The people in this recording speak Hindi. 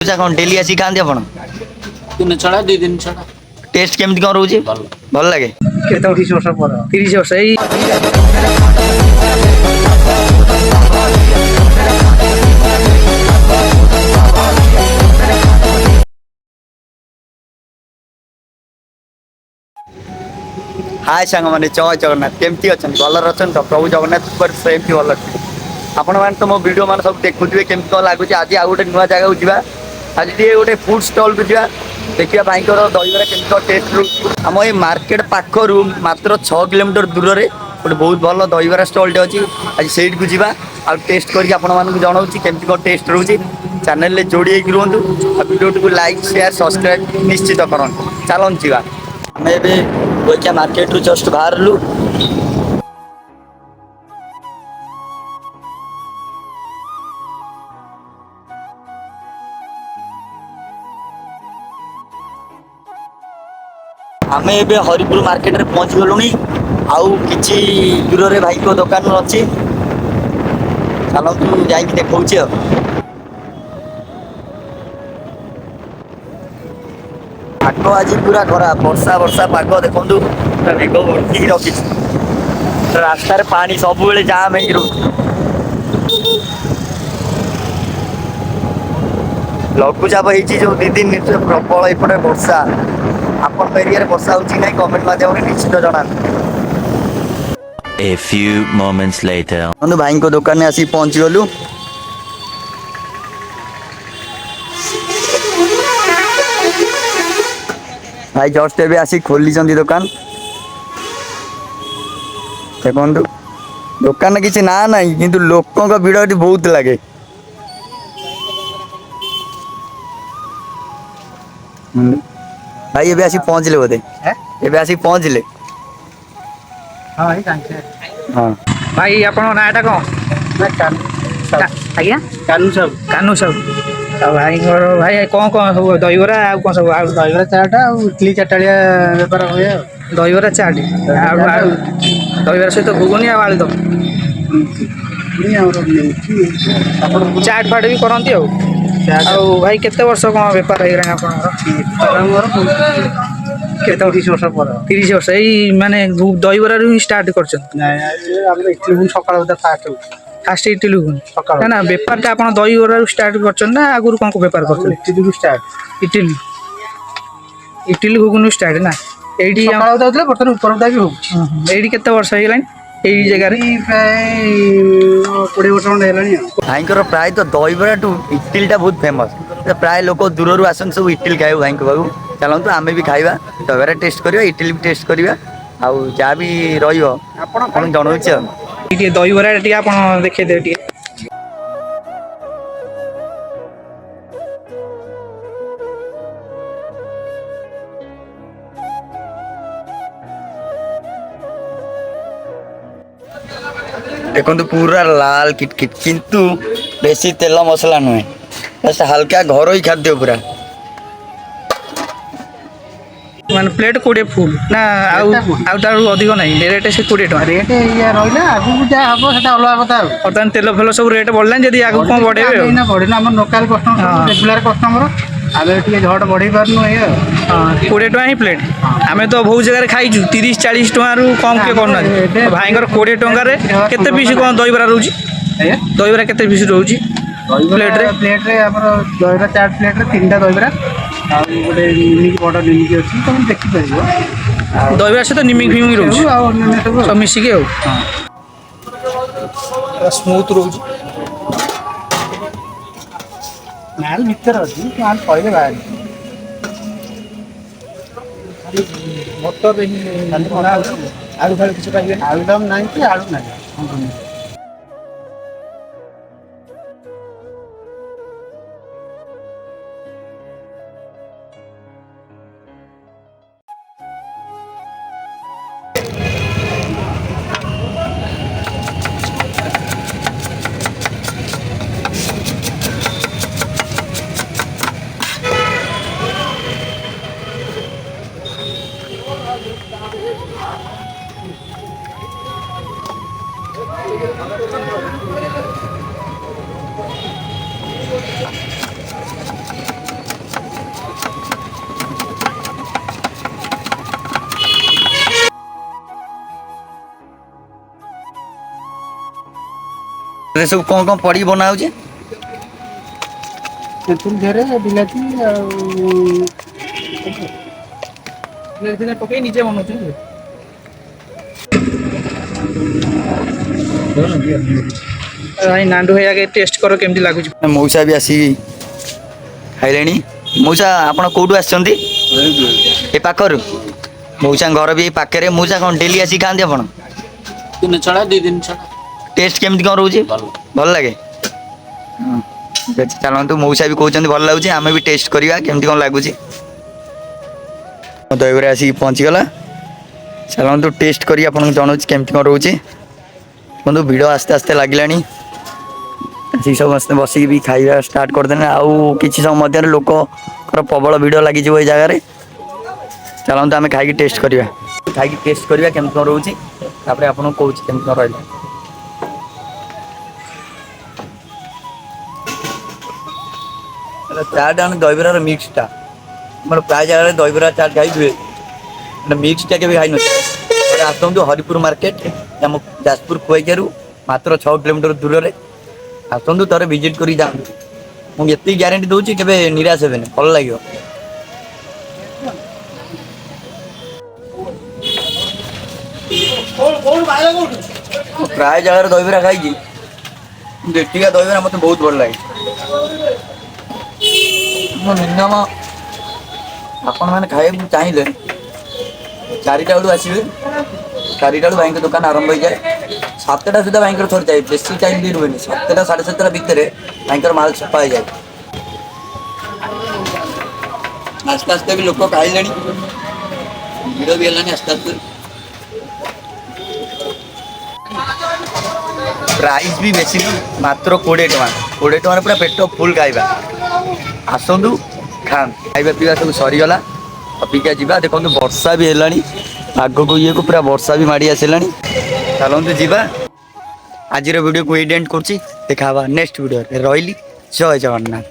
पूजा कौन डेली आसी खाते आपण दिन छड़ा 2 दिन छड़ा टेस्ट केमती कौन रोचे भल लगे केते 30 वर्ष पर 30 वर्ष एई हाय सांग मैंने जय जगन्नाथ केमती अच्छा भल अच्छा तो प्रभु जगन्नाथ सेमती भल आपण मैंने तो मो वीडियो मान सब देखुए केमती कौन लगुच आज आ गए नुआ जगह जा आज गोटे फूड स्टल को जा देखिए भाई दहीबरा केमती टेस्ट रू आम ये मार्केट पाखर मात्र 6 किलोमीटर दूर से गोटे बहुत भल दहीबरा स्टल टे अच्छी आज से जा आ टेस्ट करके जनाऊँ केमती कौन टेस्ट रोचे चैनल में जोड़ी रुहतु वीडियो को लाइक शेयर सब्सक्राइब निश्चित करूँ चलन जा आम ए मार्केट रू जस्ट बाहरलु आम ए हरिपुर मार्केट रे पहुँच गलु आउ कि दूर रे भाई को दुकान अच्छी चलतु जा देखा पाग आज पूरा खराब वर्षा वर्षा पाग देखो मेघ भर्ती रखी रास्तार पानी सब जाम हो लघुचाप हो जो 2 दिन प्रबल एपटे वर्षा आपण एरिया वर्षा हो कमेंट माध्यम निश्चित जना A few moments later. भाई को दुकान में आसी पहुंच गलु भाई जस्ट ए आसी खोली दुकान देखो दुकान किसी ना ना किंतु लोकों का भिड़ ये बहुत लगे भाई ये आसी पहुंचले बोधे ये आसी पहुंचले हां भाई आपन नाटा कोन आज्ञा कानू सब भाई भाई कौन कौन सब दहीबरा आ कौन सब दहीबरा चाटा इडली चटालिया बेपार हुए दहीबरा चाट दहीबरा सहित घुगुनी आलू दम चाट फाट भी करती भाई केते वर्ष कौन बेपार हो केते 30 वर्ष पर 30 वर्ष एई माने दहीबरा रु स्टार्ट करछन इडली सकाळ फास्ट इडली घुगुनी ना बेपार ता आपण दहीबरा रु स्टार्ट करछन ना आगुर कोन को बेपार करछन इडली स्टार्ट इडली घुगुनी स्टार्ट ना एडी सकाळ होतले बर्तन ऊपर उठा भी हो एडी केते वर्ष हे लाइन एई जगह रे प्राय 20 वर्ष खंड हेलानी भाई प्राय तो दहीबरा टू इडली टा बहुत फेमस प्राय लोक दूर आसन सब इडली खाए भाई पाखु चलतु आम भी खाଇବା दहीबरा टेस्ट करवा इडली भी टेस्ट करवा आउ जहाँ भी रही जनाऊँ दहीबरा टी आप देखे दे टी देखो पूरा लाल किटकिट किंतु बेसी तेल मसला नुहे बस हल्का घर ही खाद्य पूरा मान प्लेट 20 फुल ना आउ अधिक नहीं रेट से 20 टका रेट या रहिला आगु जा हबो सेटा अलग कथा बर्तमान तेल फेल सब रेट बढ़ला जदि आगु कोन बढ़ेबे ना बढ़िना हमर लोकल कस्टमर रेगुलर कस्टमर आबे टिके झट बढ़ी पारनु ए 20 टका ही प्लेट आमे तो बहुत जगह खाइछु 30 40 टका रु कम के करना भाईकर 20 टका रे केते पीस कोन दहीबरा रहउची दहीबरा केते पीस रहउची प्लेट रे हमर दहीबरा चाट प्लेट रे 3टा दहीबरा आ गोटे निमिक बड़ निमिक अछि तुम देखि परिबो दहीबरा से तो निमिक फिमिक रहउची सब मिसी के हो स्मूथ रहउची माल भीतर अछि माल पहिले बाहर मोटर आलू फालू किसी पाइबे आलू दम नहीं कि आलू नहीं ଏ ସବୁ କ'ଣ ପଡ଼ିକି ବନା ହେଉଛି? ତେନ୍ତୁଳି ଦେହରେ ବିଲାତି ଆଉ ପକେଇ ନିଜେ ବନଉଛନ୍ତି। ଭାଇ ନାଣ୍ଡୁ ଭାଇ ଆଗେ ଟେଷ୍ଟ କର କେମିତି ଲାଗୁଛି। ମଉସା ବି ଆସିକି ଖାଇଲେଣି। ମଉସା ଆପଣ କୋଉଠୁ ଆସିଛନ୍ତି? ଏ ପାଖରୁ? ମଉସାଙ୍କ ଘର ବି ଏଇ ପାଖରେ। ମଉସା କ'ଣ ଡେଲି ଆସିକି ଖାଆନ୍ତି ଆପଣ? ଦିନ ଛଡ଼ା 2 ଦିନ ଛଡ଼ା। ଟେଷ୍ଟ କେମିତି କ'ଣ ରହୁଛି? ଭଲ ଲାଗେ। ଠିକ୍ ଅଛି, ଚାଲନ୍ତୁ। ମଉସା ବି କହୁଛନ୍ତି ଭଲ ଲାଗୁଛି, ଆମେ ବି ଟେଷ୍ଟ କରିବା କେମିତି କ'ଣ ଲାଗୁଛି। ଦହିବରା ଆସିକି ପହଞ୍ଚିଗଲା। ଚାଲନ୍ତୁ ଟେଷ୍ଟ କରି ଆପଣଙ୍କୁ ଜଣାଉଛି କେମିତି କ'ଣ ରହୁଛି। ବନ୍ଧୁ ଭିଡ଼ ଆସ୍ତେ ଆସ୍ତେ ଲାଗିଲାଣି। ଆସିକି ସମସ୍ତେ ବସିକି ବି ଖାଇବା ଷ୍ଟାର୍ଟ କରିଦେଲେ। ଆଉ କିଛି ସମୟ ମଧ୍ୟରେ ଲୋକଙ୍କର ପ୍ରବଳ ଭିଡ଼ ଲାଗିଯିବ ଏଇ ଜାଗାରେ। ଚାଲନ୍ତୁ ଆମେ ଖାଇକି ଟେଷ୍ଟ କରିବା। ଖାଇକି ଟେଷ୍ଟ କରିବା କେମିତି କ'ଣ ରହୁଛି, ତାପରେ ଆପଣଙ୍କୁ କହୁଛି କେମିତି କ'ଣ ରହିଲା। ଚାଟ୍ ଆମେ ଦହିବରାର ମିକ୍ସଟା, ଆମର ପ୍ରାୟ ଜାଗାରେ ଦହିବରା ଚାଟ୍ ଖାଇଥିବେ, ମିକ୍ସଟା କେବେ ଖାଇନଥିବେ। ଥରେ ଆସନ୍ତୁ ହରିପୁର ମାର୍କେଟ, ଆମ ଯାଜପୁର କୁଆଖିଆରୁ ମାତ୍ର 6 କିଲୋମିଟର ଦୂରରେ। ଆସନ୍ତୁ ଥରେ ଭିଜିଟ୍ କରି ଯାଆନ୍ତୁ। ମୁଁ ଏତିକି ଗ୍ୟାରେଣ୍ଟି ଦେଉଛି କେବେ ନିରାଶ ହେବେନି, ଭଲ ଲାଗିବ। ପ୍ରାୟ ଜାଗାରେ ଦହିବରା ଖାଇଛି, କିନ୍ତୁ ଏଠିକା ଦହିବରା ମୋତେ ବହୁତ ଭଲ ଲାଗେ। ମିନିମମ୍ ଆପଣମାନେ ଖାଇବାକୁ ଚାହିଁଲେ 4ଟା ବେଳୁ ଆସିବେ। 4ଟା ବେଳୁ ଭାଇଙ୍କ ଦୋକାନ ଆରମ୍ଭ ହେଇଯାଏ। 7ଟା ସୁଦ୍ଧା ଭାଇଙ୍କର ସରିଯାଏ। ବେଶୀ ଟାଇମ୍ ବି ରୁହେନି। 7ଟା 7:30 ଭିତରେ ଭାଇଙ୍କର ମାଲ ସଫା ହେଇଯାଏ। ଆସ୍ତେ ଆସ୍ତେ ବି ଲୋକ ଖାଇଲେଣି, ଭିଡ଼ ବି ହେଲାଣି ଆସ୍ତେ ଆସ୍ତେ। ପ୍ରାଇସ୍ ବି ବେଶୀ ନୁହଁ, ମାତ୍ର 20 ଟଙ୍କା। 20 ଟଙ୍କାରେ ପୁରା ପେଟ ଫୁଲ୍ ଖାଇବା। ଆସନ୍ତୁ ଖାଆନ୍ତୁ। ଖାଇବା ପିଇବା ସବୁ ସରିଗଲା, ଅବିକା ଯିବା। ଦେଖନ୍ତୁ ବର୍ଷା ବି ହେଲାଣି, ଆଗକୁ ଇଏକୁ ପୁରା ବର୍ଷା ବି ମାଡ଼ି ଆସିଲାଣି। ଚାଲନ୍ତୁ ଯିବା। ଆଜିର ଭିଡ଼ିଓକୁ ଏଇଠି ଏଣ୍ଡ କରୁଛି। ଦେଖା ହେବା ନେକ୍ସଟ ଭିଡ଼ିଓରେ। ରହିଲି, ଜୟ ଜଗନ୍ନାଥ।